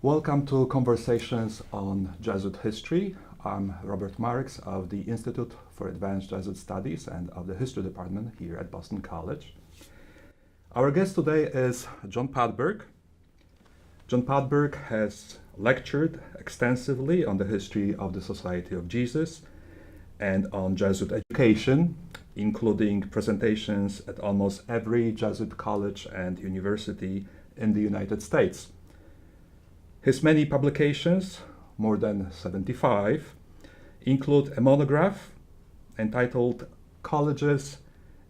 Welcome to Conversations on Jesuit History. I'm Robert Marks of the Institute for Advanced Jesuit Studies and of the History Department here at Boston College. Our guest today is John Padberg. John Padberg has lectured extensively on the history of the Society of Jesus and on Jesuit education, including presentations at almost every Jesuit college and university in the United States. His many publications, more than 75, include a monograph entitled Colleges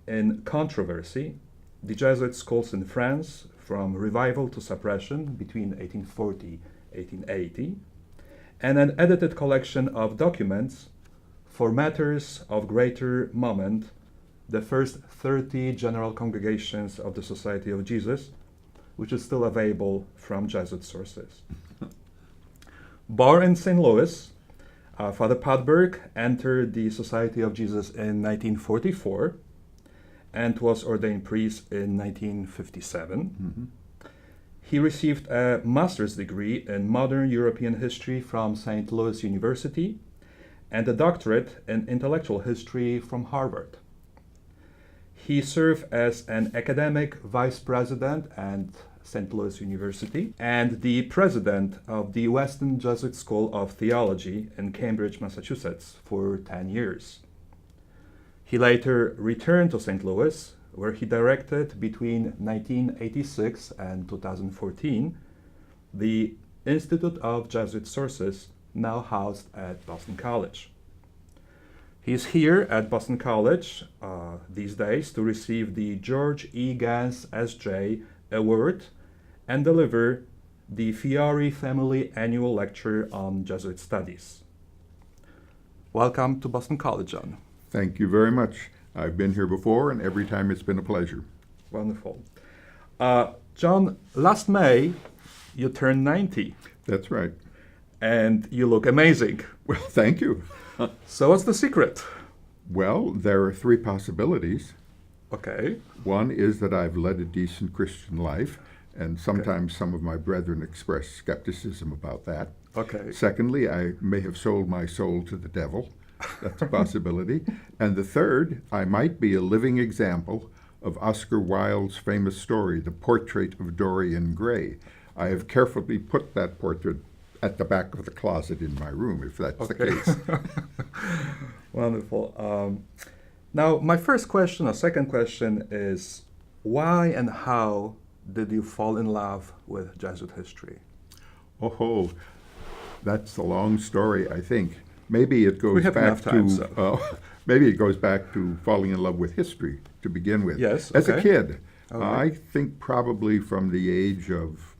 in Controversy, the Jesuit Schools in France from Revival to Suppression between 1840-1880, and an edited collection of documents for matters of greater moment, the first 30 general congregations of the Society of Jesus, which is still available from Jesuit sources. Born in St. Louis, Father Padberg entered the Society of Jesus in 1944 and was ordained priest in 1957. Mm-hmm. He received a master's degree in modern European history from St. Louis University and a doctorate in intellectual history from Harvard. He served as an academic vice president at St. Louis University and the president of the Weston Jesuit School of Theology in Cambridge, Massachusetts for 10 years. He later returned to St. Louis, where he directed between 1986 and 2014 the Institute of Jesuit Sources, now housed at Boston College. He's here at Boston College these days to receive the George E. Gans S.J. Award and deliver the Fiore Family Annual Lecture on Jesuit Studies. Welcome to Boston College, John. Thank you very much. I've been here before, and every time it's been a pleasure. Wonderful. John, last May, you turned 90. That's right. And you look amazing. Well, thank you. So what's the secret? Well, there are three possibilities. Okay. One is that I've led a decent Christian life, and sometimes some of my brethren express skepticism about that. Okay. Secondly, I may have sold my soul to the devil. That's a possibility. And the third, I might be a living example of Oscar Wilde's famous story, The Portrait of Dorian Gray. I have carefully put that portrait at the back of the closet in my room, if that's the case. Wonderful. Now, my first question, or second question, is why and how did you fall in love with Jesuit history? Oh, that's a long story, I think. Maybe it goes we have back enough time, to maybe it goes back to falling in love with history to begin with. Yes. As a kid, right. I think probably from the age of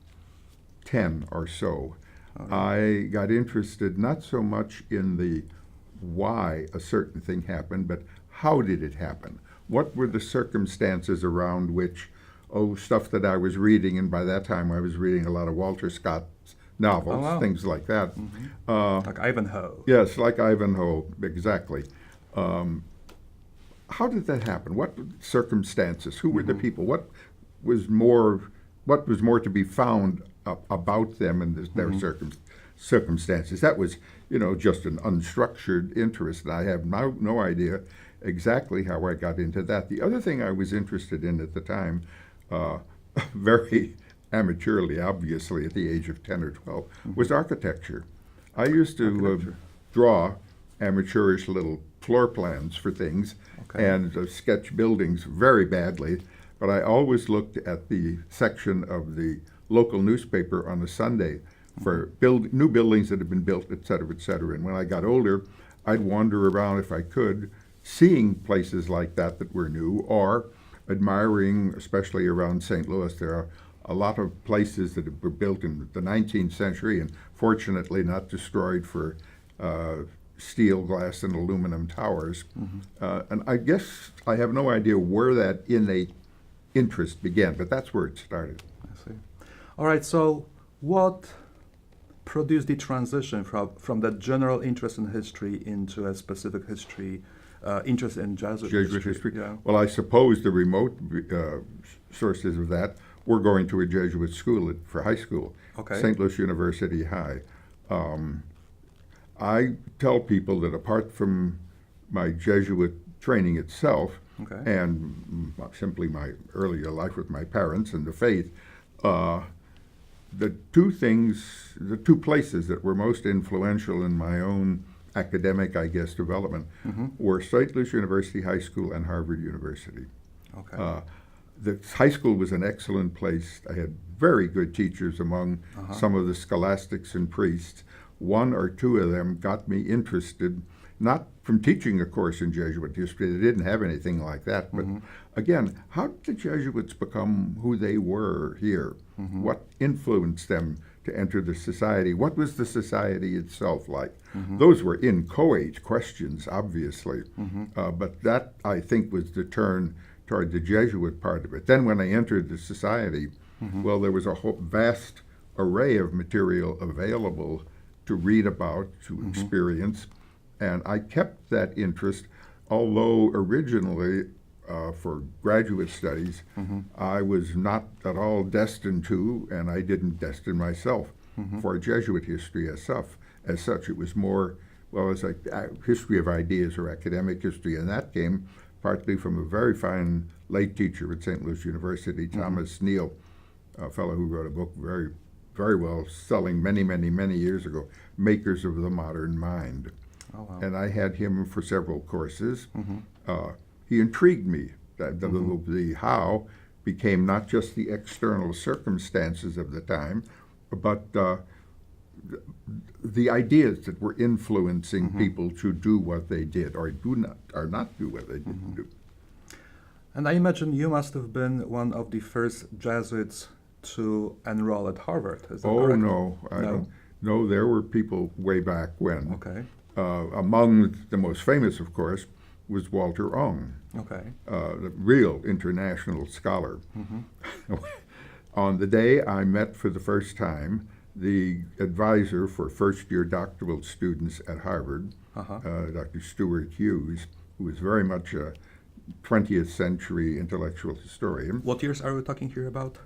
10 or so, I got interested not so much in the why a certain thing happened, but how did it happen? What were the circumstances around which, stuff that I was reading, and by that time I was reading a lot of Walter Scott's novels, things like that. Mm-hmm. Like Ivanhoe. Yes, like Ivanhoe, exactly. How did that happen? What circumstances? Who were the people? What was more to be found about them and their circumstances? That was, just an unstructured interest, and I have no idea exactly how I got into that. The other thing I was interested in at the time, very amateurly, obviously, at the age of 10 or 12, was architecture. I used to draw amateurish little floor plans for things and sketch buildings very badly, but I always looked at the section of the local newspaper on a Sunday for new buildings that had been built, et cetera, et cetera. And when I got older, I'd wander around, if I could, seeing places like that were new, or admiring, especially around St. Louis. There are a lot of places that were built in the 19th century and fortunately not destroyed for steel, glass, and aluminum towers. And I guess I have no idea where that innate interest began, but that's where it started. I see. All right, so what produced the transition from that general interest in history into a specific history interest in Jesuit history? Yeah. Well, I suppose the remote sources of that were going to a Jesuit school for high school, Okay. St. Louis University High. I tell people that apart from my Jesuit training itself, Okay. and simply my earlier life with my parents and the faith, the two places that were most influential in my own academic, I guess, development were St. Louis University High School and Harvard University. Okay. The high school was an excellent place. I had very good teachers among some of the scholastics and priests. One or two of them got me interested, not from teaching a course in Jesuit history. They didn't have anything like that. But again, how did the Jesuits become who they were here? What influenced them to enter the society? What was the society itself like? Those were inchoate questions, obviously. But that, I think, was the turn toward the Jesuit part of it. Then when I entered the society, well, there was a whole vast array of material available to read about, to experience, and I kept that interest, although originally for graduate studies, I was not at all destined to, and I didn't destine myself for Jesuit history as such. It was more, well, as a history of ideas or academic history, and that came partly from a very fine late teacher at St. Louis University, Thomas Neal, a fellow who wrote a book very, very well selling many years ago, Makers of the Modern Mind. Oh, wow. And I had him for several courses. He intrigued me. The how became not just the external circumstances of the time, but the ideas that were influencing people to do what they did or not do what they didn't do. And I imagine you must have been one of the first Jesuits to enroll at Harvard. Is that correct? No, I don't. No, there were people way back when. Okay. Among the most famous, of course, was Walter Ong, Okay. the real international scholar. On the day I met for the first time the advisor for first-year doctoral students at Harvard, Dr. Stuart Hughes, who was very much a 20th century intellectual historian. What years are we talking here about?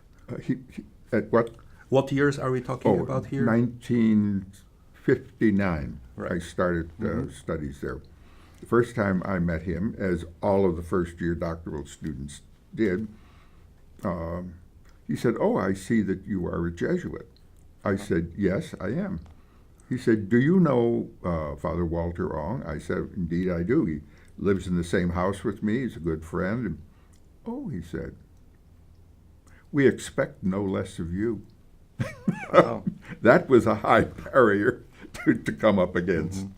At what? What years are we talking about here? 1959. Right. I started studies there. The first time I met him, as all of the first-year doctoral students did, he said, "Oh, I see that you are a Jesuit." I said, "Yes, I am." He said, "Do you know Father Walter Ong?" I said, "Indeed I do. He lives in the same house with me. He's a good friend." And, "Oh," he said, "we expect no less of you." Wow. That was a high barrier to come up against.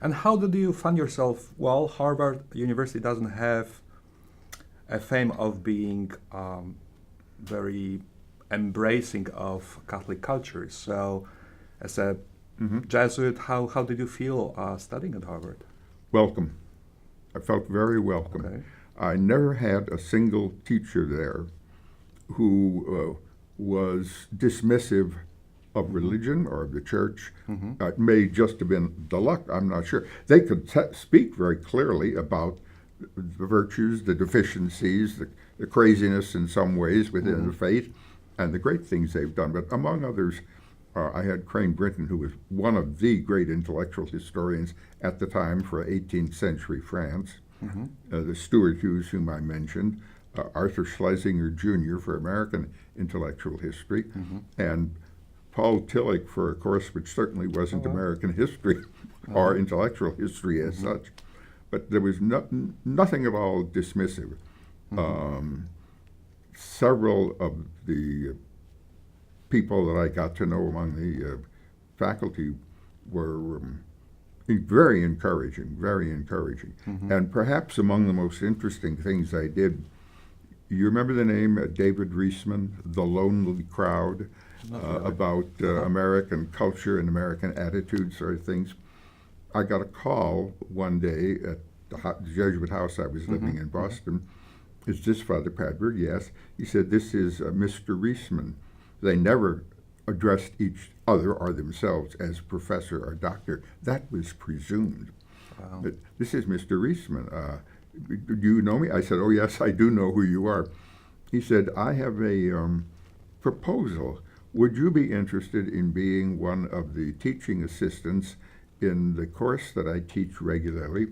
And how did you find yourself? Well, Harvard University doesn't have a fame of being very embracing of Catholic culture. So, as a Jesuit, how did you feel studying at Harvard? Welcome. I felt very welcome. Okay. I never had a single teacher there who was dismissive of religion or of the church. It may just have been the luck, I'm not sure. They could speak very clearly about the virtues, the deficiencies, the craziness in some ways within the faith, and the great things they've done. But among others, I had Crane Brinton, who was one of the great intellectual historians at the time for 18th century France, the Stuart Hughes, whom I mentioned, Arthur Schlesinger Jr. for American intellectual history, and Paul Tillich for a course which certainly wasn't American history or intellectual history as such. But there was nothing at all dismissive. Several of the people that I got to know among the faculty were very encouraging. And perhaps among the most interesting things I did, you remember the name David Reisman, The Lonely Crowd, about American culture and American attitudes sort of things. I got a call one day at the Jesuit house I was living in Boston. Is this Father Padberg? Yes. He said, "This is Mr. Reisman." They never addressed each other or themselves as professor or doctor. That was presumed. Wow. But this is Mr. Reisman. Do you know me? I said, "Oh, yes, I do know who you are." he said, I have a proposal. Would you be interested in being one of the teaching assistants in the course that I teach regularly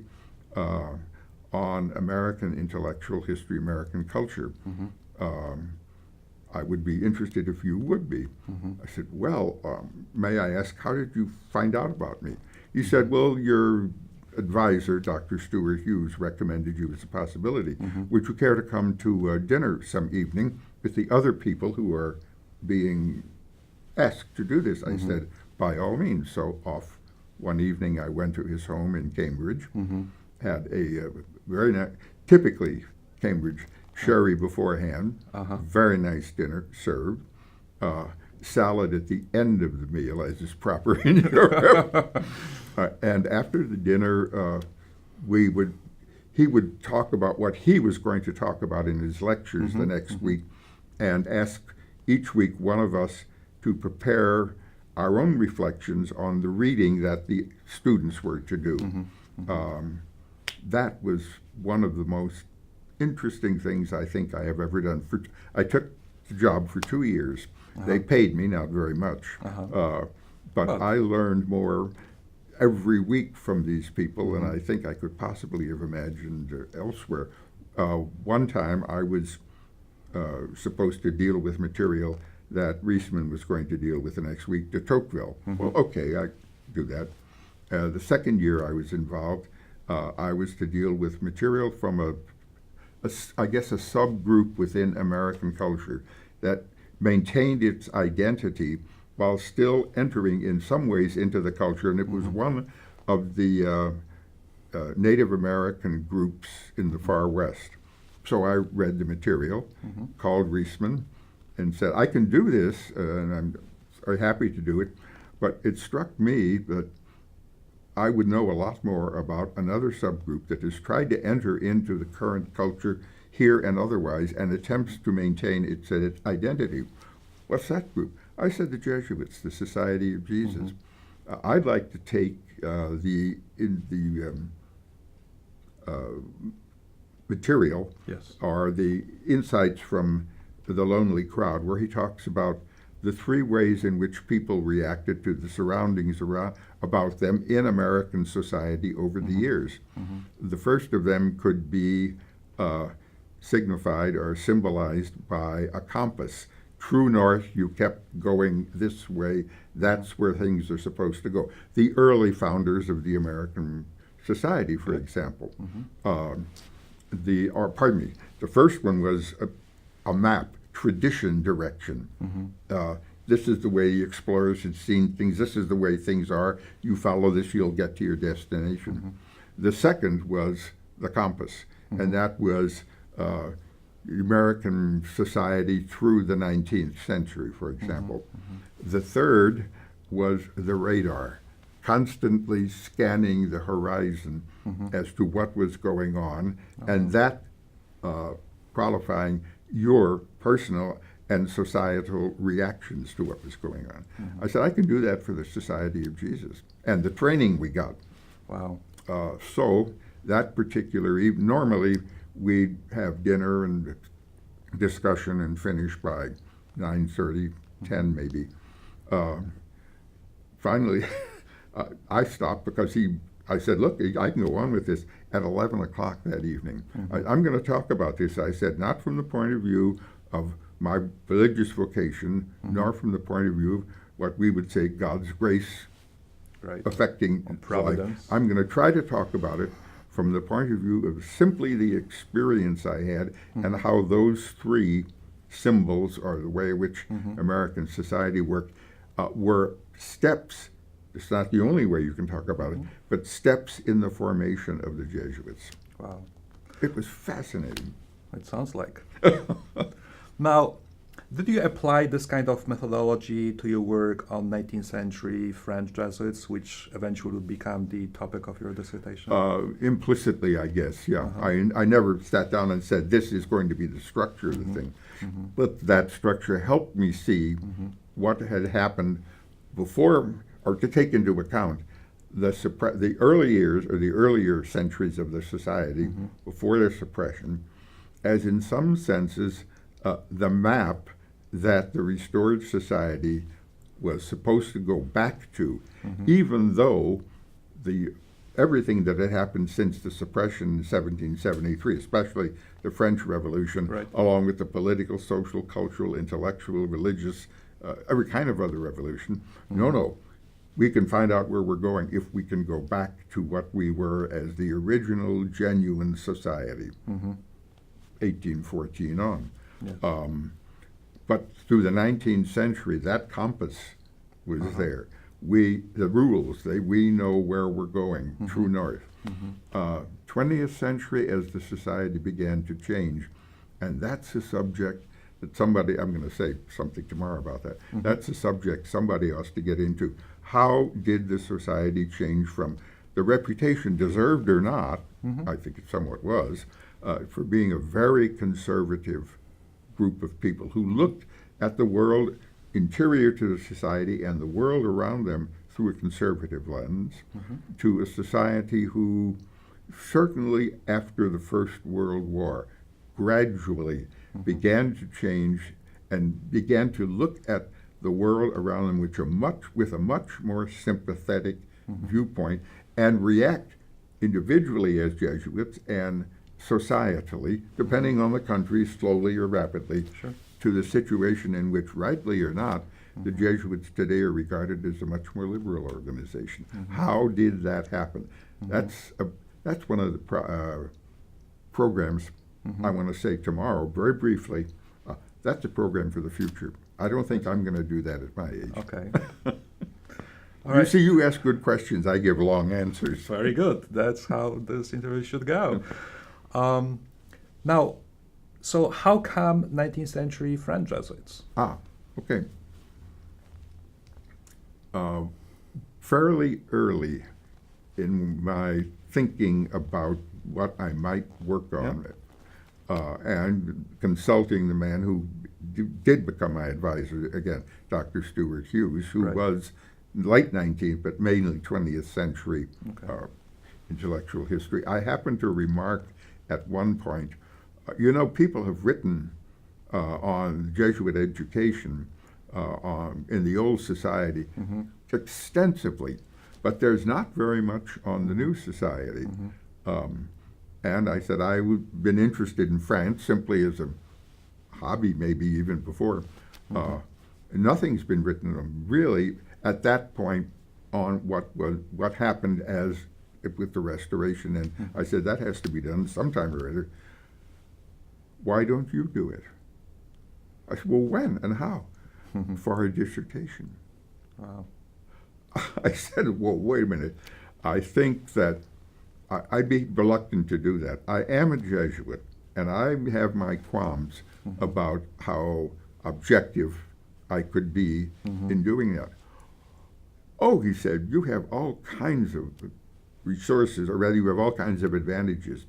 on American intellectual history, American culture? I would be interested if you would be. I said, well, may I ask, how did you find out about me? He said, well, your advisor, Dr. Stuart Hughes, recommended you as a possibility. Would you care to come to dinner some evening with the other people who are being asked to do this? I said, by all means. So off one evening, I went to his home in Cambridge, had a very nice, typically Cambridge, sherry beforehand, very nice dinner served, salad at the end of the meal, as is proper in Europe. And after the dinner, he would talk about what he was going to talk about in his lectures the next week, and ask each week one of us to prepare our own reflections on the reading that the students were to do. That was one of the most interesting things I think I have ever done. I took the job for 2 years. They paid me, not very much, but I learned more every week from these people than I think I could possibly have imagined elsewhere. One time I was supposed to deal with material that Reisman was going to deal with the next week, de Tocqueville. Well, okay, I do that. The second year I was involved, I was to deal with material from I guess a subgroup within American culture that maintained its identity while still entering in some ways into the culture, and it was one of the Native American groups in the far west. So I read the material, called Reisman, and said, I can do this, and I'm very happy to do it, but it struck me that I would know a lot more about another subgroup that has tried to enter into the current culture here and otherwise and attempts to maintain its identity. What's that group? I said the Jesuits, the Society of Jesus. I'd like to take the material or the insights from The Lonely Crowd, where he talks about the 3 ways in which people reacted to the surroundings about them in American society over the years. The first of them could be signified or symbolized by a compass. True north, you kept going this way, that's where things are supposed to go. The early founders of the American society, for example. The first one was a map, tradition, direction. This is the way the explorers had seen things, this is the way things are, you follow this, you'll get to your destination. The second was the compass, and that was American society through the 19th century, for example. The third was the radar, constantly scanning the horizon as to what was going on, and that qualifying your personal and societal reactions to what was going on. I said, I can do that for the Society of Jesus, and the training we got. Wow. So that particular evening, normally we'd have dinner and discussion and finish by 9:30, 10 maybe. Finally, I stopped because I said, look, I can go on with this at 11 o'clock that evening. I'm going to talk about this, I said, not from the point of view of my religious vocation, nor from the point of view of what we would say God's grace affecting life. I'm going to try to talk about it from the point of view of simply the experience I had and how those 3 symbols, or the way in which American society worked, were steps. It's not the only way you can talk about it, but steps in the formation of the Jesuits. Wow. It was fascinating. It sounds like. Now, did you apply this kind of methodology to your work on 19th century French Jesuits, which eventually would become the topic of your dissertation? Implicitly, I guess, yeah. I never sat down and said, this is going to be the structure of the thing. But that structure helped me see what had happened before, or to take into account the early years, or the earlier centuries of the society, before their suppression, as in some senses the map that the restored society was supposed to go back to, even though everything that had happened since the suppression in 1773, especially the French Revolution, Right. along with the political, social, cultural, intellectual, religious, every kind of other revolution. No, we can find out where we're going if we can go back to what we were as the original, genuine society, 1814 on. Yes. But through the 19th century, that compass was there. The rules, we know where we're going, true north. 20th century, as the society began to change, and that's a subject that I'm going to say something tomorrow about that. That's a subject somebody has to get into. How did the society change from the reputation, deserved or not, I think it somewhat was, for being a very conservative group of people who looked at the world interior to the society and the world around them through a conservative lens, to a society who certainly after the First World War gradually began to change and began to look at the world around them with a much more sympathetic viewpoint and react individually as Jesuits and societally, depending on the country, slowly or rapidly, to the situation in which, rightly or not, the Jesuits today are regarded as a much more liberal organization. How did that happen? That's one of the programs I want to say tomorrow, very briefly. That's a program for the future. I don't think I'm going to do that at my age. Okay. You see, you ask good questions. I give long answers. Very good. That's how this interview should go. Now, so how come 19th century French Jesuits? Okay. Fairly early in my thinking about what I might work on, and consulting the man who did become my advisor, again, Dr. Stuart Hughes, who was late 19th but mainly 20th century intellectual history. I happened to remark at one point, people have written on Jesuit education in the old society extensively, but there's not very much on the new society. And I said I've been interested in France simply as a hobby, maybe even before. Nothing's been written on really at that point on what happened with the Restoration, and I said that has to be done sometime or other. Why don't you do it? I said, well, when and how? For a dissertation. Wow. I said, well, wait a minute. I think that I'd be reluctant to do that. I am a Jesuit, and I have my qualms about how objective I could be in doing that. Oh, he said, you have all kinds of resources, or rather you have all kinds of advantages.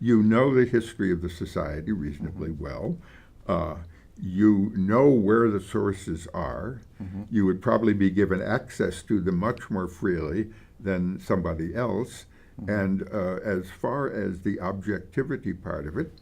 You know the history of the society reasonably well. You know where the sources are. You would probably be given access to them much more freely than somebody else. And as far as the objectivity part of it,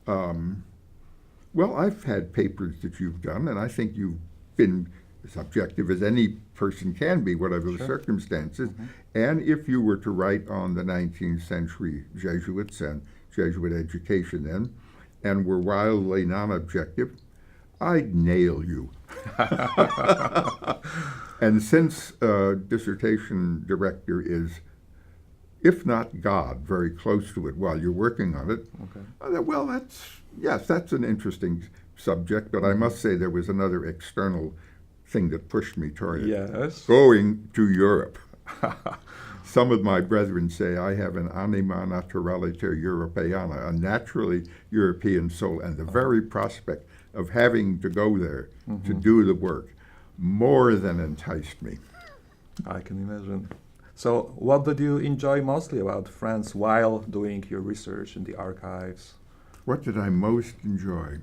well, I've had papers that you've done, and I think you've been as objective as any person can be, whatever the circumstances. And if you were to write on the 19th century Jesuits and Jesuit education then, and were wildly non-objective, I'd nail you. And since dissertation director is, if not God, very close to it while you're working on it, well, that's an interesting subject, but I must say there was another external thing that pushed me toward it. Yes. Going to Europe. Some of my brethren say I have an anima naturaliter europeana, a naturally European soul, and the very prospect of having to go there to do the work more than enticed me. I can imagine. So what did you enjoy mostly about France while doing your research in the archives? What did I most enjoy?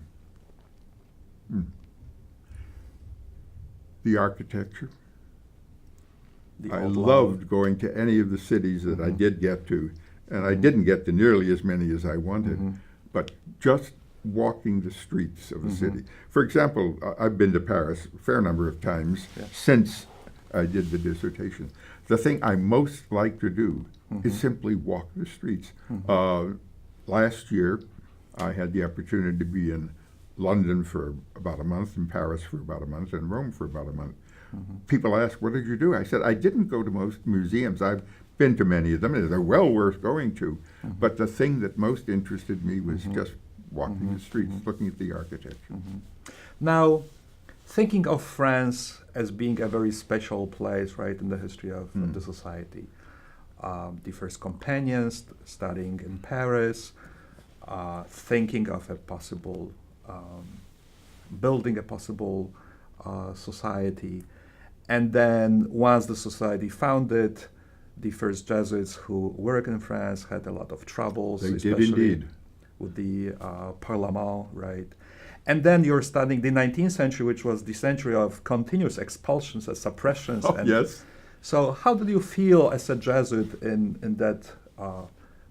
The architecture. I loved going to any of the cities that I did get to, and I didn't get to nearly as many as I wanted, but just walking the streets of a city. For example, I've been to Paris a fair number of times Yeah. since I did the dissertation. The thing I most like to do is simply walk the streets. Last year, I had the opportunity to be in London for about a month, in Paris for about a month, and Rome for about a month. People ask, what did you do? I said, I didn't go to most museums. I've been to many of them, and they're well worth going to. But the thing that most interested me was just walking the streets, looking at the architecture. Now, thinking of France as being a very special place, right, in the history of the society. The first companions studying in Paris, thinking of a possible, building a possible society. And then once the society founded, the first Jesuits who worked in France had a lot of troubles. They did especially indeed. with the Parlement, right? And then you're studying the 19th century, which was the century of continuous expulsions and suppressions. Oh, and yes. so how did you feel as a Jesuit in that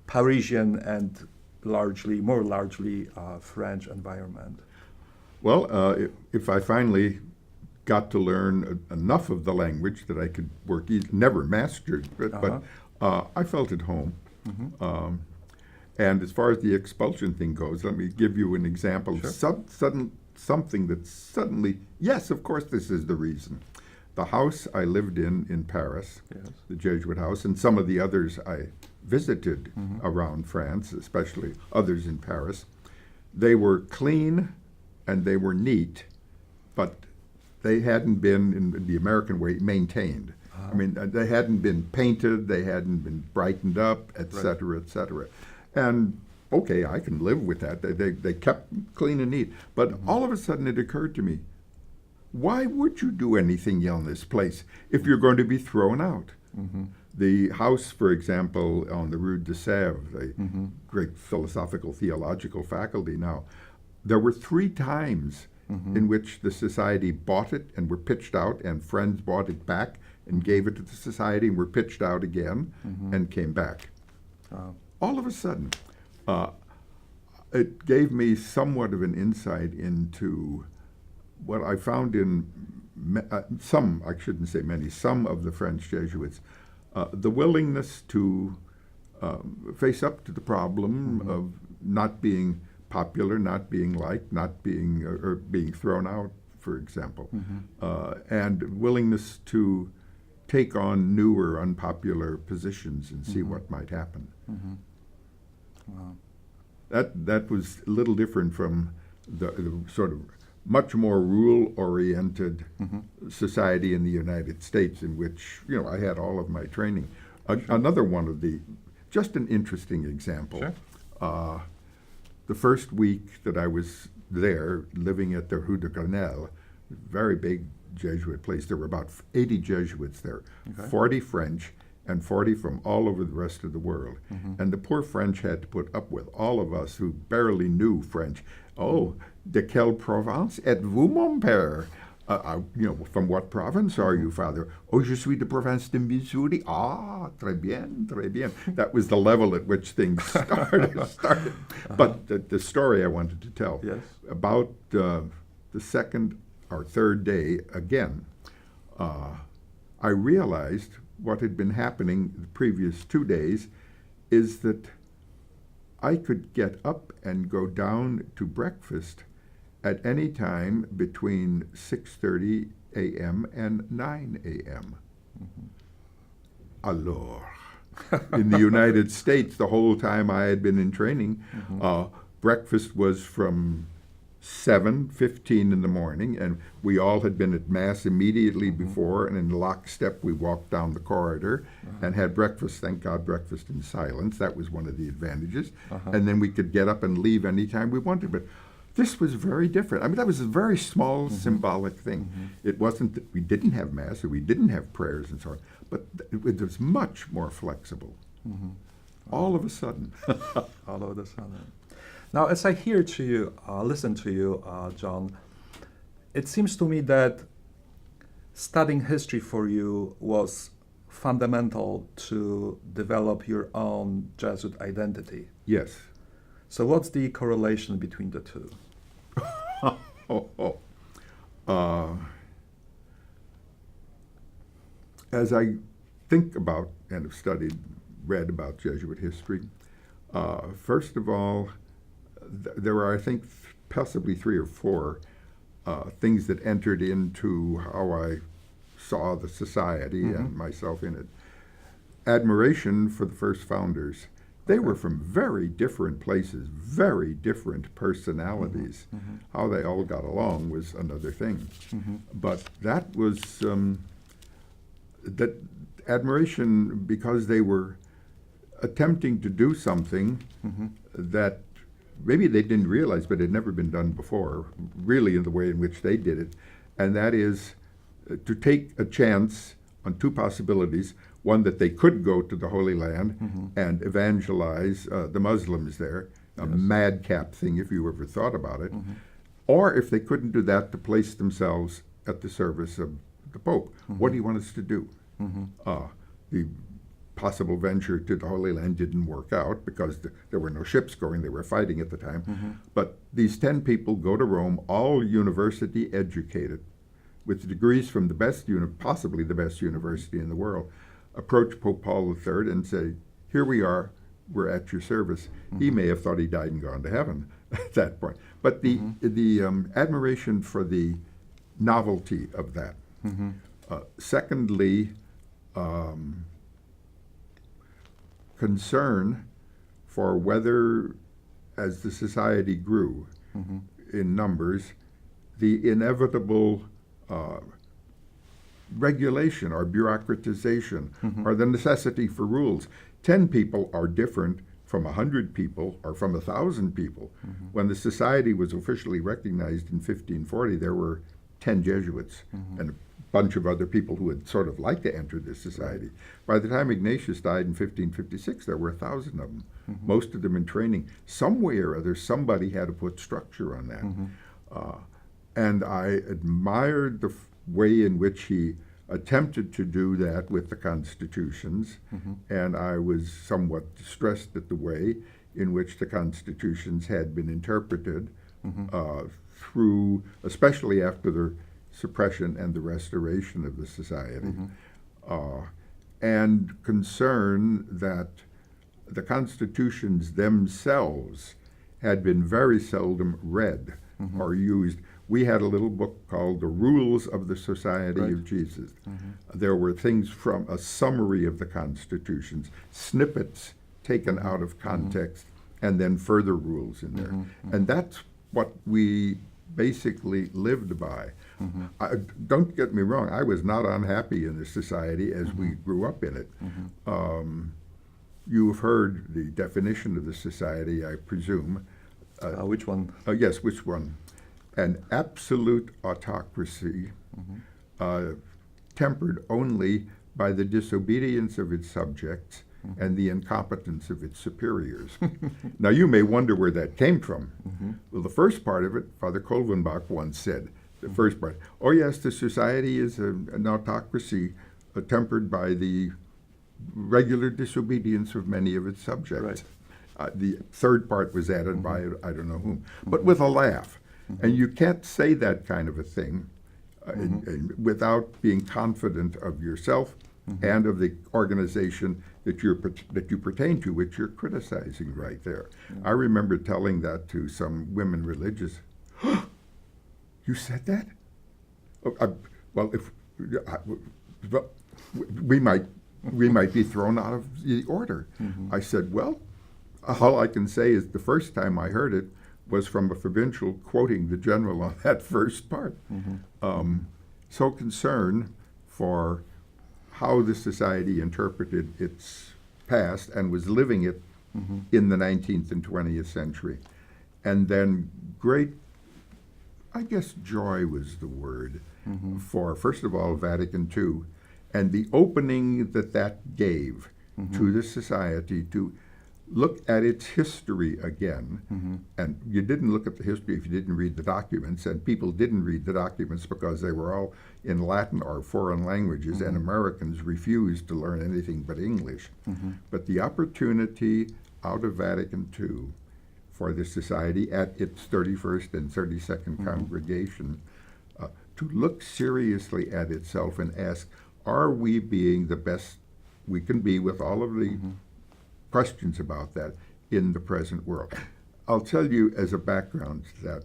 Parisian and more largely French environment? Well, if I finally got to learn enough of the language that I could work, never mastered, but I felt at home. And as far as the expulsion thing goes, let me give you an example. Sure. Something that suddenly, yes, of course, this is the reason. The house I lived in Paris, Yes. the Jesuit house, and some of the others I visited around France, especially others in Paris, they were clean and they were neat, but they hadn't been, in the American way, maintained. I mean, they hadn't been painted, they hadn't been brightened up, et cetera, et cetera. And okay, I can live with that. They kept clean and neat. But all of a sudden it occurred to me, why would you do anything in this place if you're going to be thrown out? The house, for example, on the Rue de Sèvres, the great philosophical theological faculty now, there were 3 times in which the society bought it and were pitched out, and friends bought it back and gave it to the society and were pitched out again and came back. All of a sudden, it gave me somewhat of an insight into what I found in some, I shouldn't say many, some of the French Jesuits, the willingness to face up to the problem of not being popular, not being liked, not being, or being thrown out, for example, and willingness to take on new or unpopular positions and see what might happen. Wow. That was a little different from the sort of much more rule-oriented society in the United States, in which, you know, I had all of my training. Another one of just an interesting example. Sure. The first week that I was there, living at the Rue de Grenelle, very big Jesuit place, there were about 80 Jesuits there, 40 French, and 40 from all over the rest of the world. And the poor French had to put up with all of us who barely knew French. Oh, de quelle province êtes-vous, mon père? You know, from what province are you, father? Oh, je suis de province de Missouri. Ah, très bien, très bien. That was the level at which things started. But the story I wanted to tell, about the second or third day, again, I realized what had been happening the previous 2 days is that I could get up and go down to breakfast at any time between 6:30 a.m. and 9 a.m. Alors, in the United States, the whole time I had been in training, breakfast was from 7:15 in the morning, and we all had been at Mass immediately before, and in lockstep we walked down the corridor and had breakfast. Thank God, breakfast in silence. That was one of the advantages. And then we could get up and leave anytime we wanted. But this was very different. I mean, that was a very small symbolic thing. It wasn't that we didn't have Mass or we didn't have prayers and so on, but it was much more flexible. All of a sudden. All of a sudden. Now, as I hear to you, listen to you, John, it seems to me that studying history for you was fundamental to develop your own Jesuit identity. Yes. So what's the correlation between the two? As I think about and have read about Jesuit history, first of all, there are, I think, possibly 3 or 4 things that entered into how I saw the society and myself in it. Admiration for the first founders. They were from very different places, very different personalities. How they all got along was another thing. But that was that admiration because they were attempting to do something that maybe they didn't realize but had never been done before, really in the way in which they did it. And that is to take a chance on 2 possibilities. One, that they could go to the Holy Land and evangelize the Muslims there, a madcap thing if you ever thought about it. Or if they couldn't do that, to place themselves at the service of the Pope. What do you want us to do? The possible venture to the Holy Land didn't work out because there were no ships going. They were fighting at the time. But these 10 people go to Rome, all university educated, with degrees from the best, possibly the best university in the world, approach Pope Paul III and say, here we are, we're at your service. He may have thought he died and gone to heaven at that point. But the admiration for the novelty of that. Secondly, concern for whether, as the society grew in numbers, the inevitable regulation or bureaucratization or the necessity for rules. 10 people are different from 100 people or from 1,000 people. When the society was officially recognized in 1540, there were 10 Jesuits and a bunch of other people who had sort of liked to enter this society. By the time Ignatius died in 1556, there were 1,000 of them, most of them in training. Some way or other, somebody had to put structure on that. And I admired the way in which he attempted to do that with the constitutions, and I was somewhat distressed at the way in which the constitutions had been interpreted through, especially after the suppression and the restoration of the society, and concern that the constitutions themselves had been very seldom read or used. We had a little book called The Rules of the Society of Jesus. There were things from a summary of the constitutions, snippets taken out of context, and then further rules in there. And that's what we basically lived by. Don't get me wrong, I was not unhappy in the society as we grew up in it. You've heard the definition of the society, I presume. Which one? Yes, which one? An absolute autocracy tempered only by the disobedience of its subjects and the incompetence of its superiors. Now, you may wonder where that came from. Well, the first part of it, Father Kolvenbach once said, the first part, oh yes, the society is an autocracy tempered by the regular disobedience of many of its subjects. The third part was added by I don't know whom, but with a laugh. And you can't say that kind of a thing without being confident of yourself and of the organization that you pertain to, which you're criticizing right there. I remember telling that to some women religious. You said that? We might be thrown out of the order. I said, well, all I can say is the first time I heard it was from a provincial quoting the general on that first part. So concerned for how the society interpreted its past and was living it in the 19th and 20th century. And then great, I guess joy was the word, for, first of all, Vatican II, and the opening that gave to the society to look at its history again. And you didn't look at the history if you didn't read the documents, and people didn't read the documents because they were all in Latin or foreign languages, and Americans refused to learn anything but English. But the opportunity out of Vatican II for the society at its 31st and 32nd congregation to look seriously at itself and ask, are we being the best we can be with all of the questions about that in the present world? I'll tell you as a background that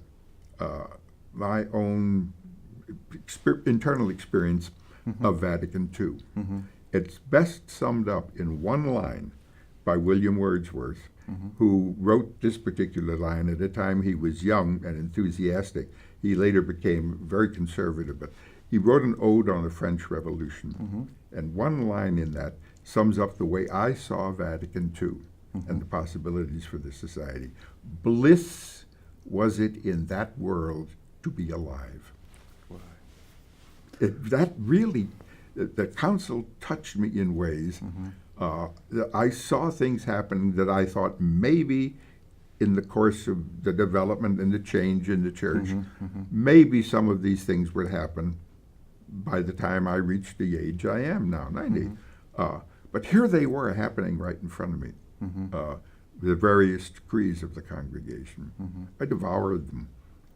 my own internal experience of Vatican II, it's best summed up in one line by William Wordsworth, who wrote this particular line at a time he was young and enthusiastic. He later became very conservative, but he wrote an ode on the French Revolution. And one line in that sums up the way I saw Vatican II and the possibilities for the society. Bliss was it in that world to be alive. That really, the council touched me in ways. I saw things happen that I thought maybe in the course of the development and the change in the church, maybe some of these things would happen by the time I reached the age I am now, 90. But here they were happening right in front of me, the various decrees of the congregation. I devoured them.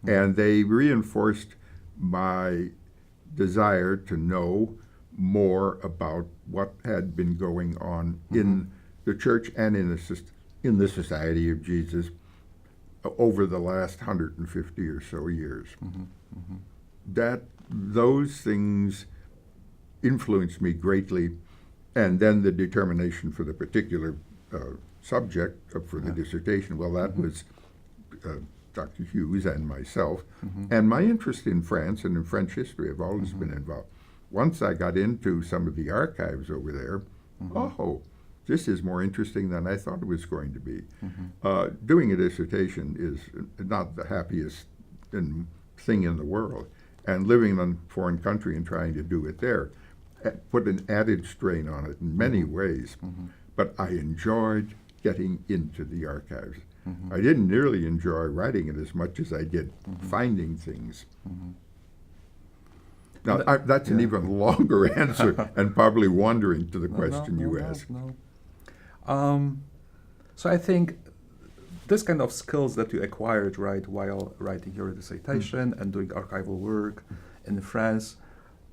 And they reinforced my desire to know more about what had been going on in the church and in the Society of Jesus over the last 150 or so years. That those things influenced me greatly, and then the determination for the particular subject for the dissertation, well, that was Dr. Hughes and myself, and my interest in France and in French history have always been involved. Once I got into some of the archives over there, oh, this is more interesting than I thought it was going to be. Doing a dissertation is not the happiest thing in the world, and living in a foreign country and trying to do it there put an added strain on it in many ways. But I enjoyed getting into the archives. I didn't nearly enjoy writing it as much as I did finding things. Now, that's an even longer answer and probably wandering to the question you asked. So I think this kind of skills that you acquired while writing your dissertation and doing archival work in France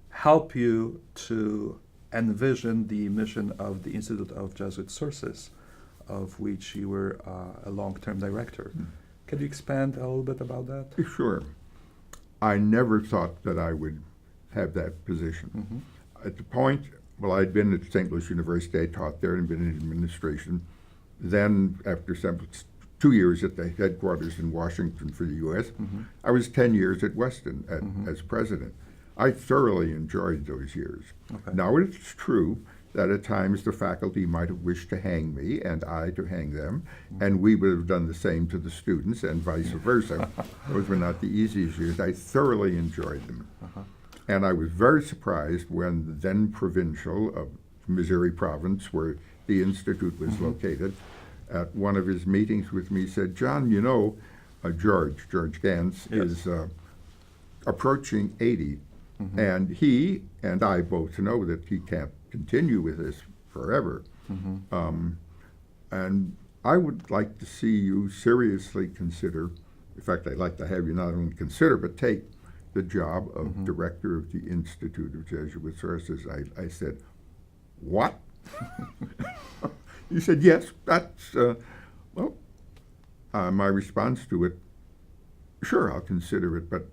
help you to envision the mission of the Institute of Jesuit Sources, of which you were a long-term director. Can you expand a little bit about that? Sure. I never thought that I would have that position. At the point, well, I'd been at St. Louis University, I taught there and been in administration. Then, after 2 years at the headquarters in Washington for the U.S., I was 10 years at Weston as president. I thoroughly enjoyed those years. Now, it's true that at times the faculty might have wished to hang me and I to hang them, and we would have done the same to the students and vice versa. Those were not the easiest years. I thoroughly enjoyed them. And I was very surprised when the then provincial of Missouri province, where the institute was located, at one of his meetings with me said, John, you know, George Gans is approaching 80, and he and I both know that he can't continue with this forever. And I would like to see you seriously consider, in fact, I'd like to have you not only consider, but take the job of director of the Institute of Jesuit Sources. I said, what? He said, yes, that's, my response to it, sure, I'll consider it, but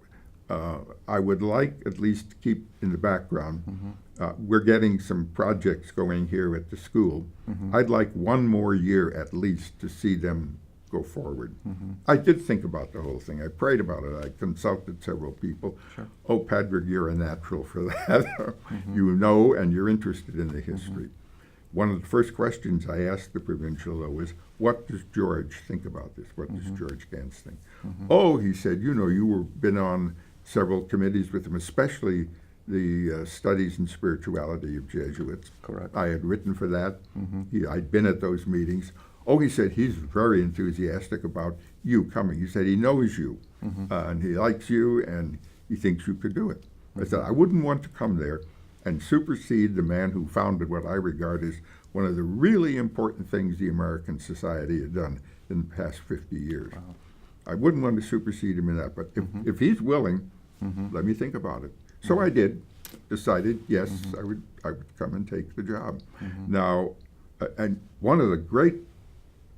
I would like at least to keep in the background. We're getting some projects going here at the school. I'd like 1 more year at least to see them go forward. I did think about the whole thing. I prayed about it. I consulted several people. Oh, Padberg, you're a natural for that. You know, and you're interested in the history. One of the first questions I asked the provincial, though, was, what does George think about this? What does George Gans think? Oh, he said, you know, been on several committees with him, especially the Studies in Spirituality of Jesuits. Correct. I had written for that. I'd been at those meetings. Oh, he said, he's very enthusiastic about you coming. He said he knows you, and he likes you, and he thinks you could do it. I said, I wouldn't want to come there and supersede the man who founded what I regard as one of the really important things the American society had done in the past 50 years. Wow. I wouldn't want to supersede him in that, but if he's willing, let me think about it. So I did, decided, yes, I would come and take the job. Now, and one of the great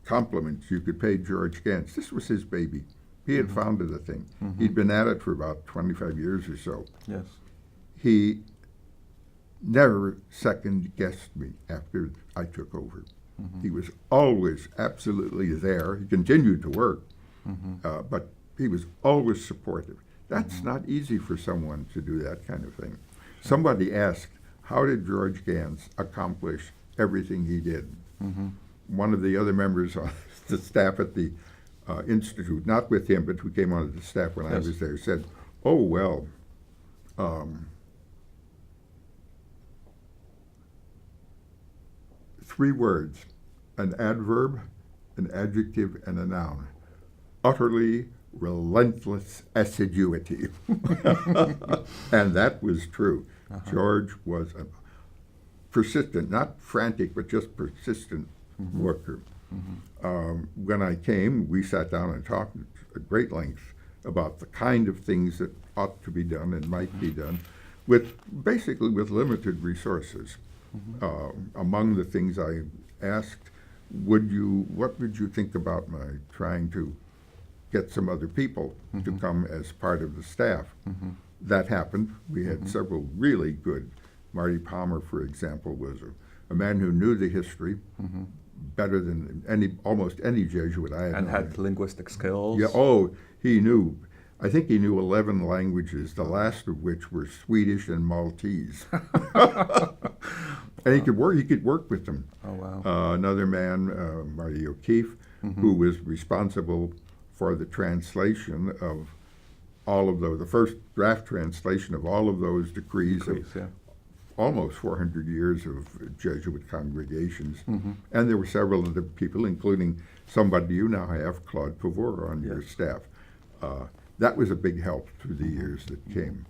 compliments you could pay George Gans, this was his baby. He had founded the thing. He'd been at it for about 25 years or so. Yes. He never second-guessed me after I took over. He was always absolutely there. He continued to work, but he was always supportive. That's not easy for someone to do that kind of thing. Somebody asked, how did George Gans accomplish everything he did? One of the other members of the staff at the Institute, not with him, but who came onto the staff when I was there, said, oh, well, 3 words, an adverb, an adjective, and a noun. Utterly relentless assiduity. And that was true. George was a persistent, not frantic, but just persistent worker. When I came, we sat down and talked at great length about the kind of things that ought to be done and might be done, basically with limited resources. Among the things I asked, what would you think about my trying to get some other people to come as part of the staff? That happened. We had several really good. Marty Palmer, for example, was a man who knew the history better than almost any Jesuit I had known. And had linguistic skills. Yeah. He knew. I think he knew 11 languages, the last of which were Swedish and Maltese. And he could work with them. Oh, wow. Another man, Marty O'Keefe, who was responsible for the translation of all of those, the first draft translation of all of those decrees of almost 400 years of Jesuit congregations. And there were several other people, including somebody you now have, Claude Pavor, on your staff. That was a big help through the years that came.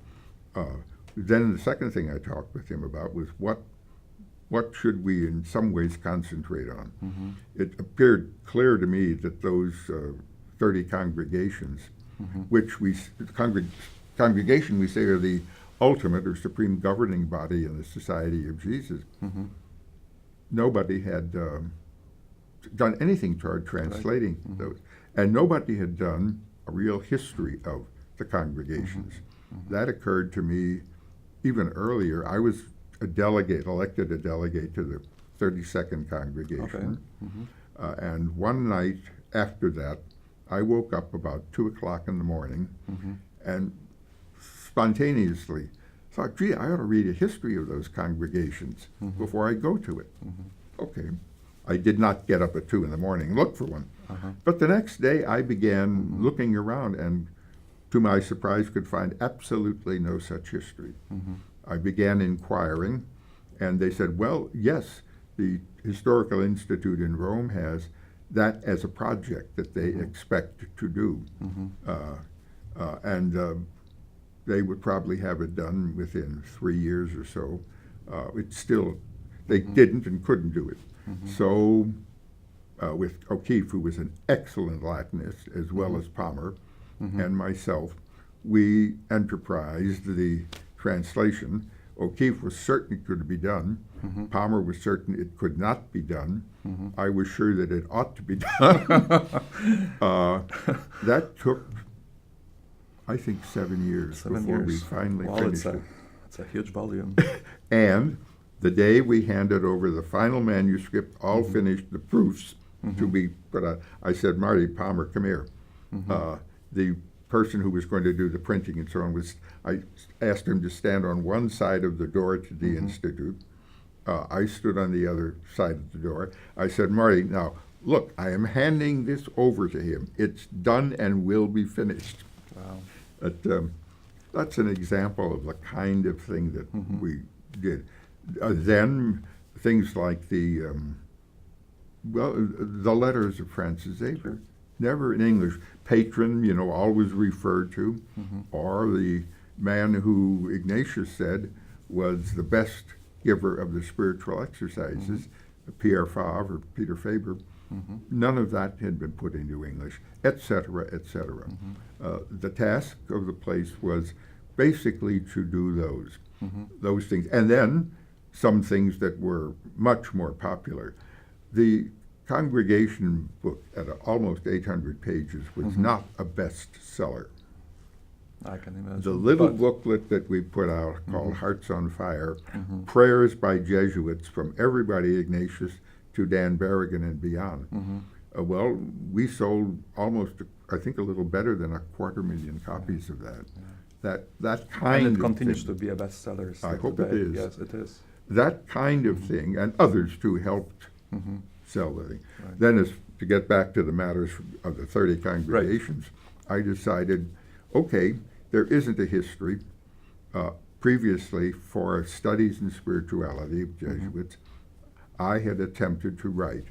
Then the second thing I talked with him about was what should we in some ways concentrate on? It appeared clear to me that those 30 congregations, which congregation we say are the ultimate or supreme governing body in the Society of Jesus, nobody had done anything toward translating those. And nobody had done a real history of the congregations. That occurred to me even earlier. I was elected a delegate to the 32nd congregation. And one night after that, I woke up about 2 o'clock in the morning and spontaneously thought, gee, I ought to read a history of those congregations before I go to it. Okay. I did not get up at 2 in the morning and look for one. But the next day I began looking around and, to my surprise, could find absolutely no such history. I began inquiring, and they said, well, yes, the Historical Institute in Rome has that as a project that they expect to do. And they would probably have it done within 3 years or so. They didn't and couldn't do it. So with O'Keefe, who was an excellent Latinist, as well as Palmer and myself, we enterprised the translation. O'Keefe was certain it could be done. Palmer was certain it could not be done. I was sure that it ought to be done. That took, I think, 7 years before we finally finished it. It's a huge volume. And the day we handed over the final manuscript, all finished, the proofs to be put out, I said, Marty Palmer, come here. The person who was going to do the printing and so on I asked him to stand on one side of the door to the Institute. I stood on the other side of the door. I said, Marty, now, look, I am handing this over to him. It's done and will be finished. Wow. That's an example of the kind of thing that we did. Then things like the letters of Francis Xavier, never in English. Patron, always referred to, or the man who Ignatius said was the best giver of the spiritual exercises, Pierre Favre or Peter Faber. None of that had been put into English, etc., etc. The task of the place was basically to do those things. And then some things that were much more popular. The congregation book at almost 800 pages was not a bestseller. I can imagine. The little booklet that we put out called Hearts on Fire, prayers by Jesuits from everybody, Ignatius to Dan Berrigan and beyond. Well, we sold almost, I think, a little better than 250,000 copies of that. That kind of and it continues thing, to be a bestseller. I hope it is. Yes, it is. That kind of thing, and others too, helped sell the thing. Right. Then, as to get back to the matters of the 30 congregations, I decided, okay, there isn't a history. Previously, for studies in spirituality of Jesuits, I had attempted to write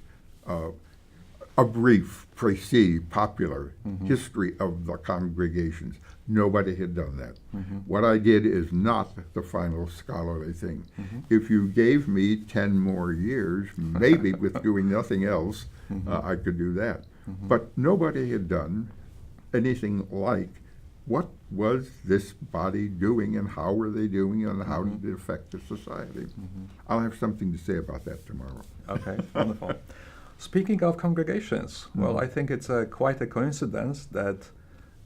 a brief, précis, popular history of the congregations. Nobody had done that. What I did is not the final scholarly thing. If you gave me 10 more years, maybe with doing nothing else, I could do that. But nobody had done anything like what was this body doing and how were they doing and how did it affect the society. I'll have something to say about that tomorrow. Okay, wonderful. Speaking of congregations, well, I think it's quite a coincidence that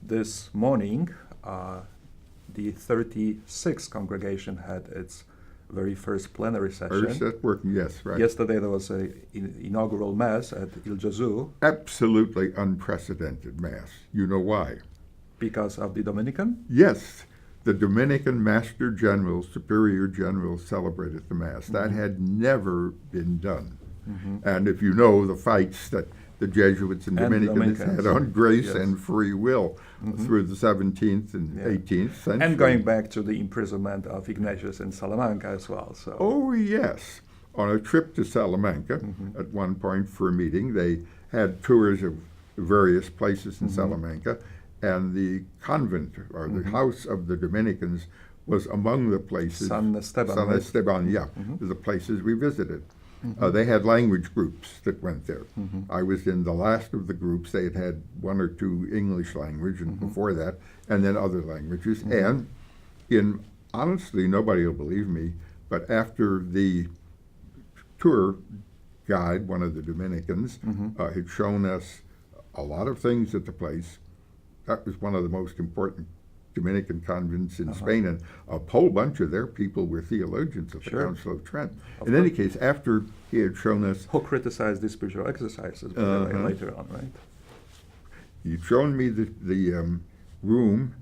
this morning the 36th congregation had its very first plenary session. First at work, yes, right. Yesterday there was an inaugural mass at Il Gesù. Absolutely unprecedented mass. You know why? Because of the Dominican? Yes. The Dominican Master General, Superior General celebrated the Mass. That had never been done. And if you know the fights that the Jesuits and Dominicans had on grace and free will through the 17th and 18th century. And going back to the imprisonment of Ignatius in Salamanca as well. So. Oh, yes. On a trip to Salamanca, at one point for a meeting, they had tours of various places in Salamanca, and the convent, or the house of the Dominicans, was among the places. San Esteban. San Esteban, yeah, the places we visited. They had language groups that went there. I was in the last of the groups. They had 1 or 2 English language, and before that, and then other languages. And honestly, nobody will believe me, but after the tour guide, one of the Dominicans, had shown us a lot of things at the place. That was one of the most important Dominican convents in Spain, and a whole bunch of their people were theologians of the Council of Trent. In any case, after he had shown us... Who criticized the spiritual exercises later on, right? He'd shown me the room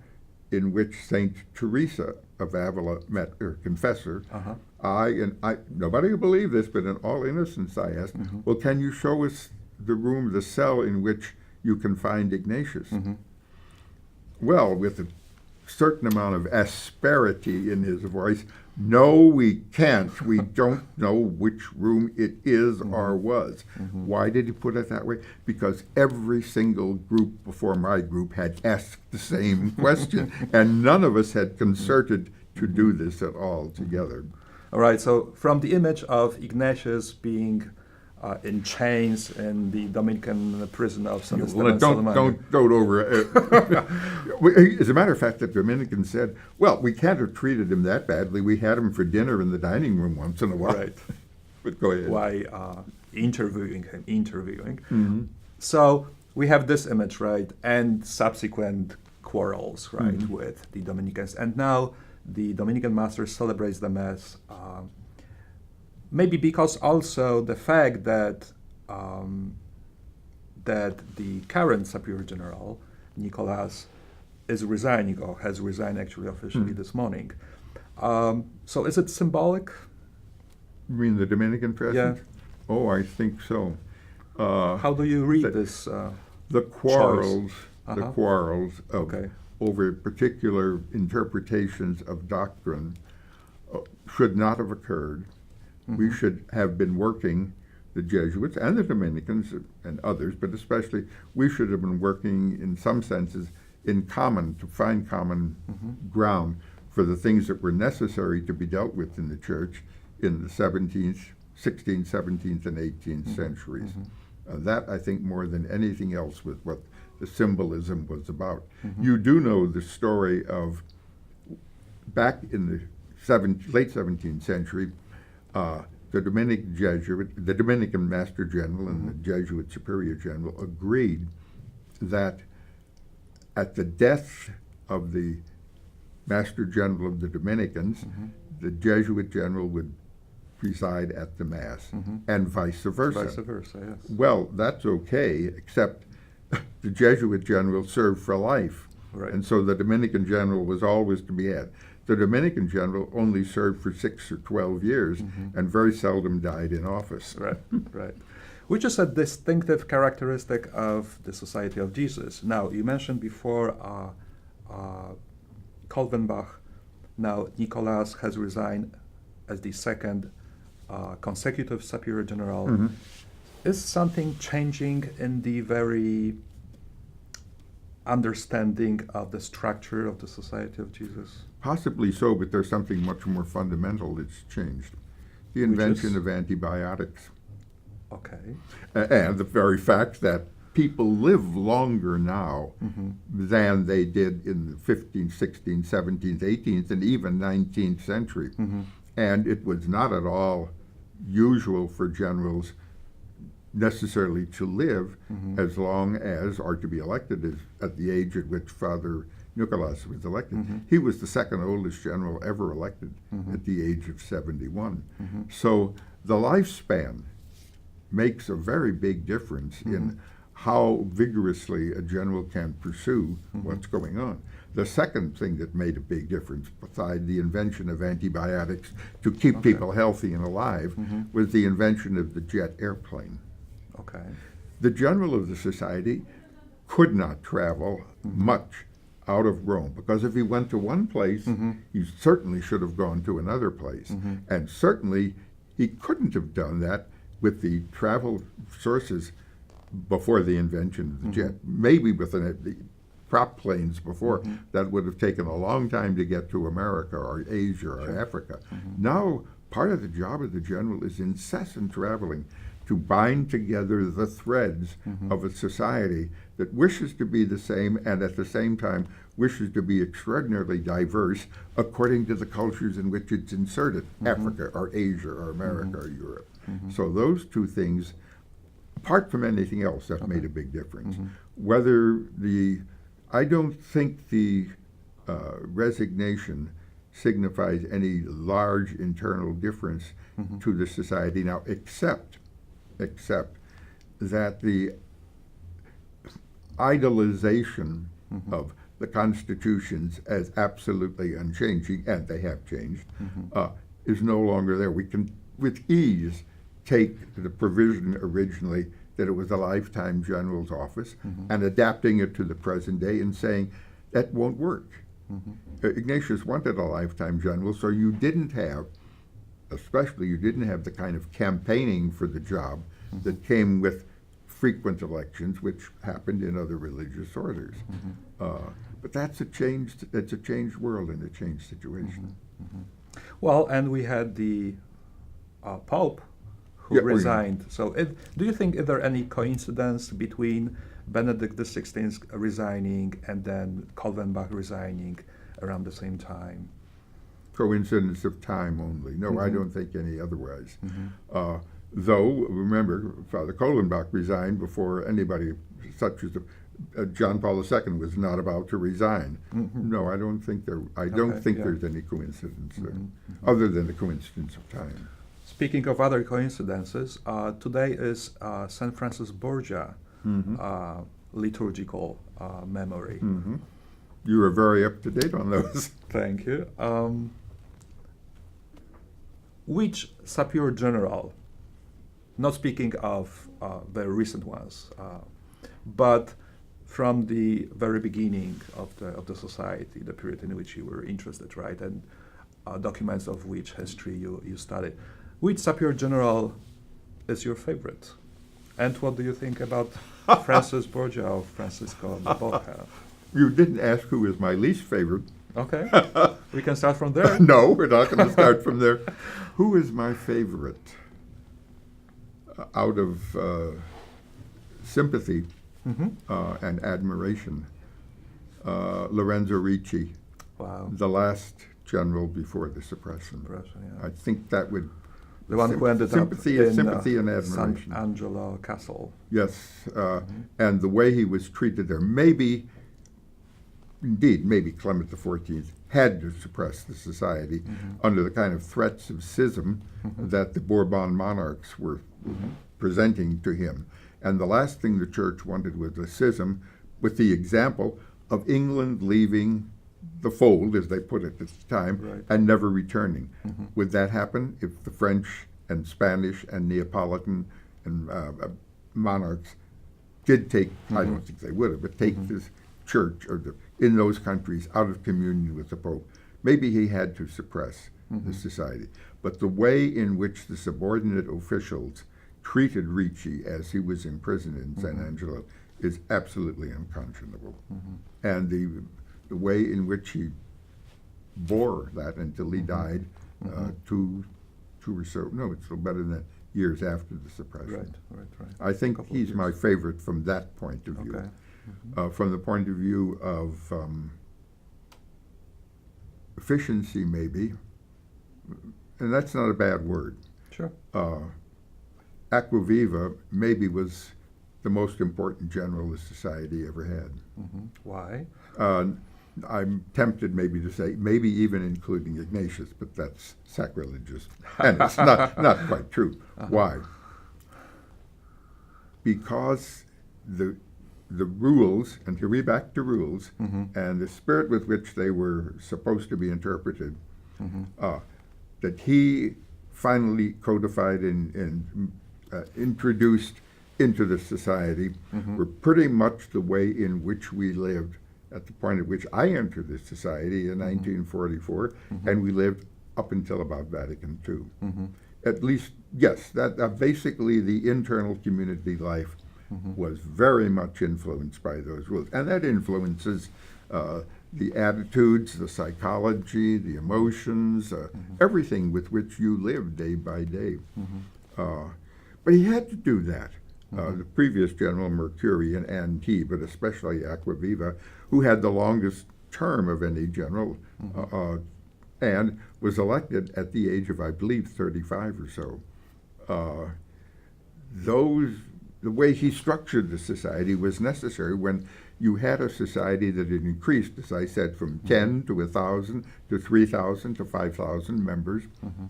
in which Saint Teresa of Avila met her confessor. Nobody will believe this, but in all innocence I asked, well, can you show us the room, the cell in which you can find Ignatius? Well, with a certain amount of asperity in his voice, no, we can't. We don't know which room it is or was. Why did he put it that way? Because every single group before my group had asked the same question, and none of us had concerted to do this at all together. All right, so from the image of Ignatius being in chains in the Dominican prison of San Esteban, don't over. As a matter of fact, the Dominicans said, "Well, we can't have treated him that badly. We had him for dinner in the dining room once in a while." Right. But go ahead. Why interviewing him? So we have this image, right, and subsequent quarrels, right, with the Dominicans, and now the Dominican master celebrates the Mass. Maybe because also the fact that that the current Superior General, Nicolas, is resigning, or has resigned actually officially this morning. So is it symbolic? You mean the Dominican president? Yeah. Oh, I think so. How do you read this? The quarrels, Okay. over particular interpretations of doctrine should not have occurred. We should have been working, the Jesuits and the Dominicans and others, but especially we should have been working in some senses in common, to find common ground for the things that were necessary to be dealt with in the church in the 17th, 16th, 17th, and 18th centuries. That, I think, more than anything else, was what the symbolism was about. You do know the story of, back in the late 17th century, the Dominican Master General and the Jesuit Superior General agreed that at the death of the Master General of the Dominicans, the Jesuit General would preside at the Mass, and vice versa. Vice versa, yes. Well, that's okay, except the Jesuit General served for life, Right. and so the Dominican General was always to be had. The Dominican General only served for 6 or 12 years and very seldom died in office. Right, right. Which is a distinctive characteristic of the Society of Jesus. Now, you mentioned before Kolvenbach. Now, Nicolas has resigned as the second consecutive Superior General. Is something changing in the very understanding of the structure of the Society of Jesus? Possibly so, but there's something much more fundamental that's changed. The invention of antibiotics. Okay. And the very fact that people live longer now than they did in the 15th, 16th, 17th, 18th, and even 19th century. And it was not at all usual for generals necessarily to live as long as, or to be elected as, at the age at which Father Nicolas was elected. He was the second oldest general ever elected at the age of 71. So the lifespan makes a very big difference in how vigorously a general can pursue what's going on. The second thing that made a big difference, beside the invention of antibiotics to keep people healthy and alive, was the invention of the jet airplane. Okay. The general of the society could not travel much out of Rome, because if he went to one place, he certainly should have gone to another place. And certainly he couldn't have done that with the travel sources before the invention of the jet. Maybe with the prop planes before, that would have taken a long time to get to America or Asia or Africa. Now, part of the job of the general is incessant traveling to bind together the threads of a society that wishes to be the same and at the same time wishes to be extraordinarily diverse according to the cultures in which it's inserted, Africa or Asia or America or Europe. So those two things, apart from anything else, that made a big difference. I don't think the resignation signifies any large internal difference to the society now, except that the idolization of the constitutions as absolutely unchanging, and they have changed, is no longer there. We can, with ease, take the provision originally that it was a lifetime general's office and adapting it to the present day and saying that won't work. Ignatius wanted a lifetime general, so you didn't have the kind of campaigning for the job that came with frequent elections, which happened in other religious orders. But it's a changed world and a changed situation. Well, and we had the Pope who resigned. So do you think, is there any coincidence between Benedict XVI resigning and then Kolvenbach resigning around the same time? Coincidence of time only. No, I don't think any otherwise. Though, remember, Father Kolvenbach resigned before anybody such as John Paul II was not about to resign. No, I don't think there's any coincidence there, other than the coincidence of time. Speaking of other coincidences, today is St. Francis Borgia liturgical memory. You are very up to date on those. Thank you. Which Superior General, not speaking of very recent ones, but from the very beginning of the society, the period in which you were interested, right, and documents of which history you studied, which Superior General is your favorite? And what do you think about Francis Borgia or Francisco de Borja? You didn't ask who is my least favorite. Okay. We can start from there. No, we're not going to start from there. Who is my favorite? Out of sympathy and admiration, Lorenzo Ricci, Wow. the last general before the suppression. Yeah. I think that would The one who ended sympathy, up in sympathy and San admiration. Angelo Castle. Yes, and the way he was treated there, maybe Clement XIV had to suppress the society under the kind of threats of schism that the Bourbon monarchs were presenting to him. And the last thing the church wanted was a schism, with the example of England leaving the fold, as they put it at the time, Right. and never returning. Would that happen if the French and Spanish and Neapolitan and monarchs did take, I don't think they would have, but take this church in those countries out of communion with the Pope? Maybe he had to suppress the society. But the way in which the subordinate officials treated Ricci as he was imprisoned in San Angelo is absolutely unconscionable. And the way in which he bore that until he died, two or so, no, it's better than years after the suppression. Right. I think Couple of he's years. my favorite from that point of view. Okay. From the point of view of efficiency, maybe, and that's not a bad word. Sure. Acquaviva maybe was the most important general the society ever had. Why? I'm tempted maybe to say, maybe even including Ignatius, but that's sacrilegious. And it's not quite true. Why? Because the rules, and here we're back to rules, and the spirit with which they were supposed to be interpreted, that he finally codified and introduced into the society were pretty much the way in which we lived at the point at which I entered this society in 1944, and we lived up until about Vatican II. At least, yes, that basically the internal community life was very much influenced by those rules. And that influences the attitudes, the psychology, the emotions, everything with which you live day by day. But he had to do that. The previous general, Mercurian, and he, but especially Acquaviva, who had the longest term of any general, and was elected at the age of, I believe, 35 or so. The way he structured the society was necessary when you had a society that had increased, as I said, from 10 to 1,000 to 3,000 to 5,000 members,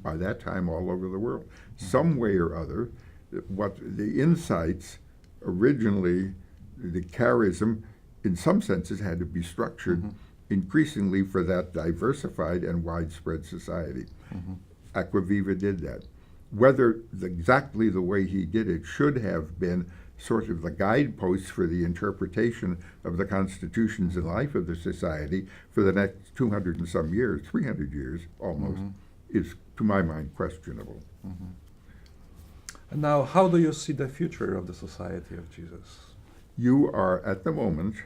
by that time all over the world. Some way or other, what the insights originally, the charism, in some senses had to be structured increasingly for that diversified and widespread society. Acquaviva did that. Whether exactly the way he did it should have been sort of the guideposts for the interpretation of the constitutions and life of the society for the next 200 and some years, 300 years almost, is, to my mind, questionable. And now, how do you see the future of the Society of Jesus? You are, at the moment,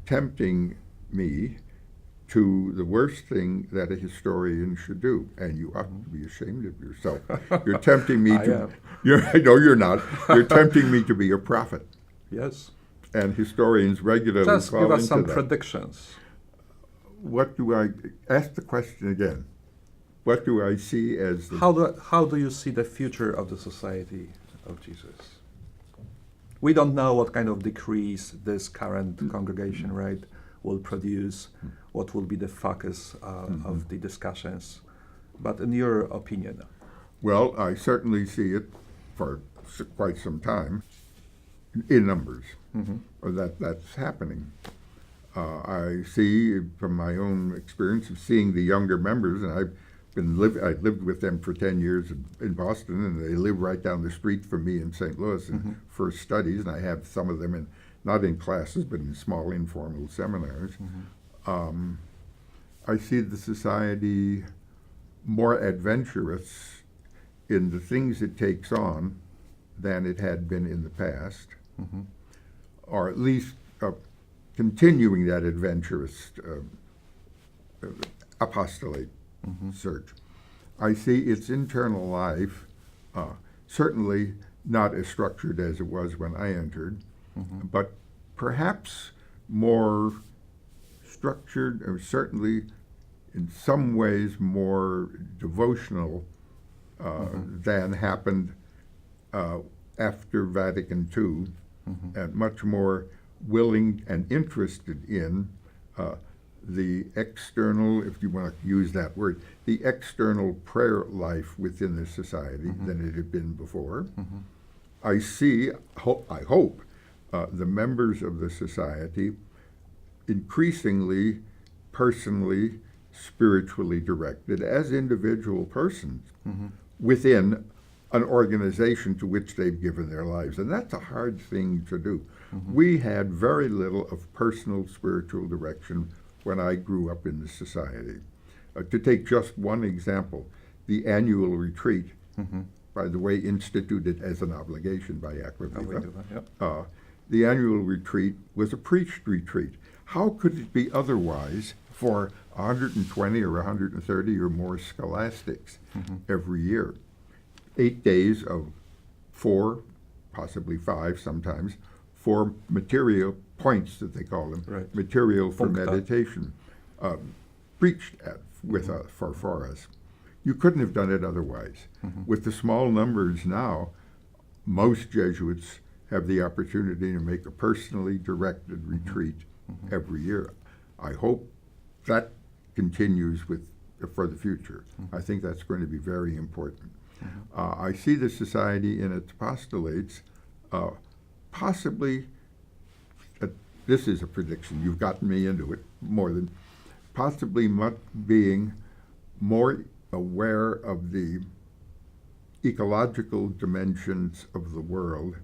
tempting me to the worst thing that a historian should do, and you ought to be ashamed of yourself. You're tempting me to... No, you're not. You're tempting me to be a prophet. Yes. And historians regularly Just fall give us into some that. predictions. What do I... Ask the question again. What do I see as the... How do you see the future of the Society of Jesus? We don't know what kind of decrees this current congregation, right, will produce, what will be the focus of the discussions. But in your opinion? Well, I certainly see it for quite some time in numbers. That's happening. I see from my own experience of seeing the younger members, and I lived with them for 10 years in Boston, and they live right down the street from me in St. Louis in first studies, and I have some of them not in classes, but in small informal seminars. I see the society more adventurous in the things it takes on than it had been in the past, or at least continuing that adventurous apostolate search. I see its internal life certainly not as structured as it was when I entered, but perhaps more structured, or certainly in some ways more devotional than happened after Vatican II, and much more willing and interested in the external, if you want to use that word, the external prayer life within the society than it had been before. I see, I hope, the members of the society increasingly personally, spiritually directed as individual persons within an organization to which they've given their lives. And that's a hard thing to do. We had very little of personal spiritual direction when I grew up in the society. To take just one example, the annual retreat, by the way, instituted as an obligation by Aquavita. The annual retreat was a preached retreat. How could it be otherwise for 120 or 130 or more scholastics every year? 8 days of 4, possibly 5 sometimes, 4 material points that they call them, material for meditation, preached at for us. You couldn't have done it otherwise. With the small numbers now, most Jesuits have the opportunity to make a personally directed retreat every year. I hope that continues for the future. I think that's going to be very important. I see the society in its apostolates possibly, this is a prediction, you've gotten me into it more than, possibly being more aware of the ecological dimensions of the world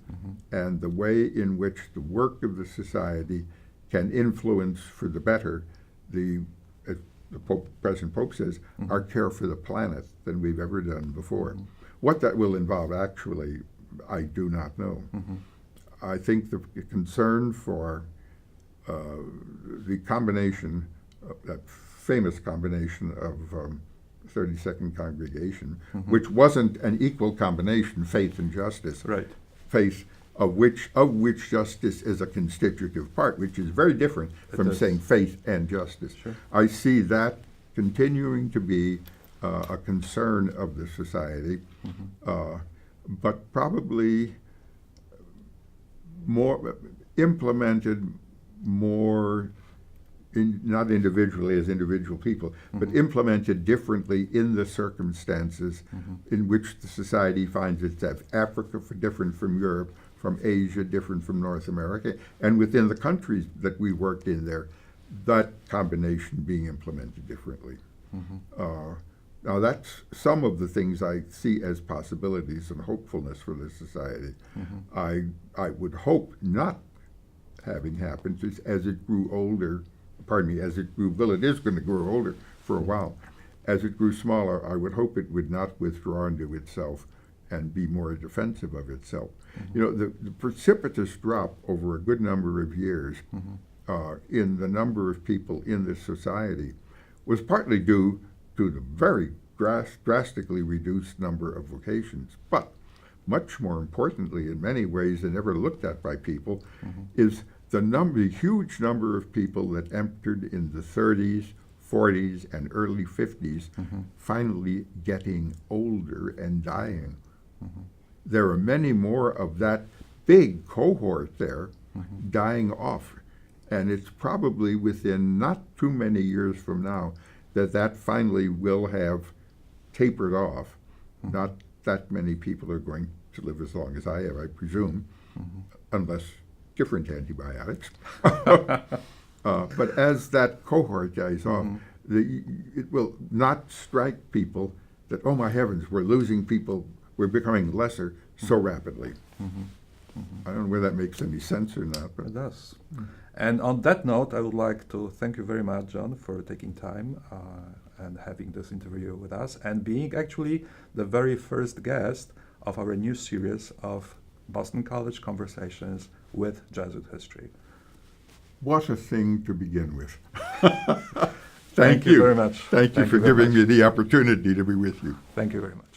and the way in which the work of the society can influence for the better as the present Pope says, our care for the planet than we've ever done before. What that will involve actually, I do not know. I think the concern for the combination, that famous combination of 32nd Congregation, which wasn't an equal combination, faith and justice. Faith of which justice is a constitutive part, which is very different from saying faith and justice. I see that continuing to be a concern of the society, but probably more implemented more not individually as individual people, but implemented differently in the circumstances in which the society finds itself. Africa different from Europe, from Asia different from North America, and within the countries that we worked in there, that combination being implemented differently. Now that's some of the things I see as possibilities and hopefulness for the society. I would hope not having happened as it grew older, as it grew, well, it is going to grow older for a while. As it grew smaller, I would hope it would not withdraw into itself and be more defensive of itself. You know, the precipitous drop over a good number of years in the number of people in this society was partly due to the very drastically reduced number of vocations. But much more importantly, in many ways, and never looked at by people, is the huge number of people that entered in the 30s, 40s, and early 50s, finally getting older and dying. There are many more of that big cohort there dying off. And it's probably within not too many years from now that finally will have tapered off. Not that many people are going to live as long as I have, I presume, unless different antibiotics. But as that cohort dies off, it will not strike people that, oh my heavens, we're losing people, we're becoming lesser so rapidly. I don't know whether that makes any sense or not. But it does. And on that note, I would like to thank you very much, John, for taking time and having this interview with us and being actually the very first guest of our new series of Boston College Conversations with Jesuit History. What a thing to begin with. Thank you very much. Thank you for very giving much. me the opportunity to be with you. Thank you very much.